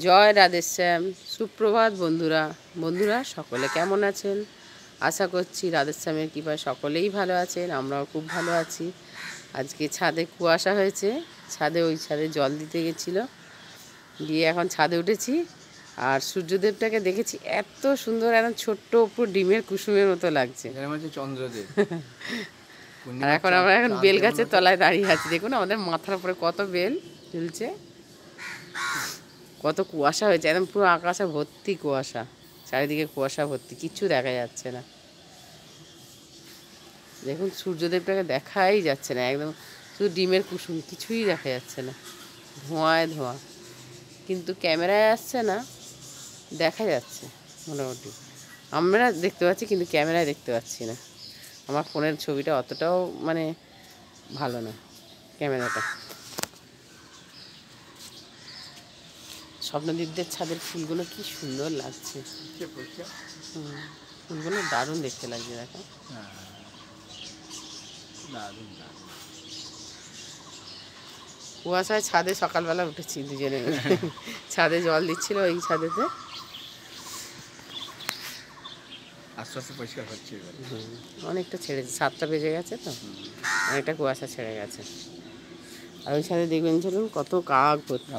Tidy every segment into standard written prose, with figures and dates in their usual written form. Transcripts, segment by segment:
জয় রাধেশ্যাম। সুপ্রভাত বন্ধুরা সকলে কেমন আছেন? আশা করছি রাধেশ্যামের কৃপায় সকলেই ভালো আছেন, আমরাও খুব ভালো আছি। আজকে ছাদে কুয়াশা হয়েছে, ওই ছাদে জল দিতে গেছিলো, গিয়ে এখন ছাদে উঠেছি। আর সূর্যদেবটাকে দেখেছি, এত সুন্দর, একদম ছোট্ট উপর ডিমের কুসুমের মতো লাগছে। চন্দ্রদেব। আর আমরা এখন বেল গাছের তলায় দাঁড়িয়ে আছি। দেখুন আমাদের মাথার উপরে কত বেল ঝুলছে, কত কুয়াশা হয়েছে, একদম পুরো আকাশে ভর্তি কুয়াশা, চারিদিকে কুয়াশা ভর্তি, কিচ্ছু দেখা যাচ্ছে না। দেখুন সূর্যদেবটাকে দেখাই যাচ্ছে না, একদম শুধু ডিমের কুসুম, কিছুই দেখা যাচ্ছে না, ধোঁয়ায় ধোঁয়া। কিন্তু ক্যামেরায় আসছে না, দেখা যাচ্ছে মোটামুটি, আমরা দেখতে পাচ্ছি কিন্তু ক্যামেরায় দেখতে পাচ্ছি না। আমার ফোনের ছবিটা অতটাও মানে ভালো না, ক্যামেরাটা। স্বপ্নদীপদের ছাদের ফুলগুলো কি সুন্দর লাগছে, ফুলগুলো দারুণ দেখতে লাগছে। দেখো কুয়াশায় ছাদে সকালবেলা উঠেছি দুজনে, ছাদে জল দিচ্ছিল ওই ছাদেতে। আস্তে আস্তে পরিষ্কার হচ্ছে, অনেকটা ছেড়েছে, 7টা বেজে গেছে তো, অনেকটা কুয়াশা ছেড়ে গেছে। আর ওই ছাদে দেখবেন চলুন কত কাক ভর্তি।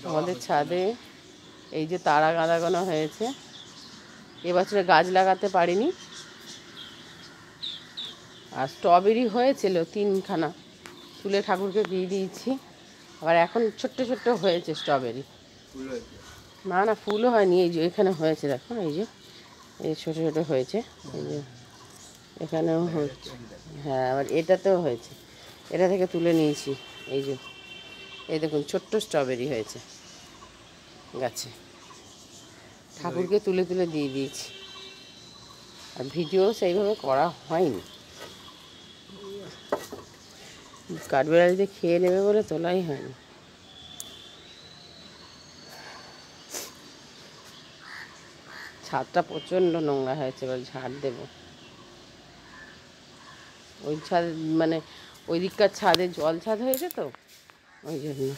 আমাদের ছাদে এই যে তারা গাঁদাগানো হয়েছে, এবছরে গাছ লাগাতে পারিনি। আর স্ট্রবেরি হয়েছিল 3খানা, তুলে ঠাকুরকে দিয়ে দিয়েছি। আবার এখন ছোট্ট ছোট্ট হয়েছে স্ট্রবেরি, না না ফুলও হয়নি, এই যে এখানে হয়েছে, দেখো এই যে এই ছোটো ছোটো হয়েছে, এই যে এখানেও হচ্ছে। হ্যাঁ, আবার এটাতেও হয়েছে, এটা থেকে তুলে নিয়েছি। এই যে এই দেখুন ছোট্ট স্ট্রবেরি হয়েছে গাছে, ঠাকুরকে তুলে তুলে দিয়ে দিয়েছি। আর ভিডিও সেইভাবে করা হয়নি, কাঠবেড়ালিতে খেয়ে নেবে বলে তোলাই হয়নি। ছাদটা প্রচণ্ড নোংরা হয়েছে, এবার ঝাড় দেবো। ওই ছাদ মানে ওই দিককার ছাদে জল ছাদ হয়েছে তো, ওই জন্য।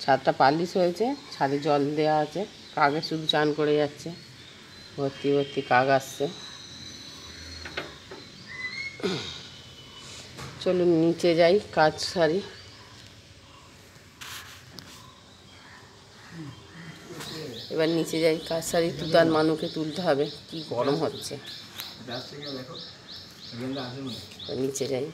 ছাদটা পালিশ হয়েছে, ছাদে জল দেওয়া আছে, কাকে শুধু চান করে যাচ্ছে, ভর্তি ভর্তি কাক আসছে। চলুন নিচে যাই, কাজ সারি। এবার নিচে যাই, কাজ সারি, তুতার মানুকে তুলতে হবে, কি গরম হচ্ছে। নিচে যাই।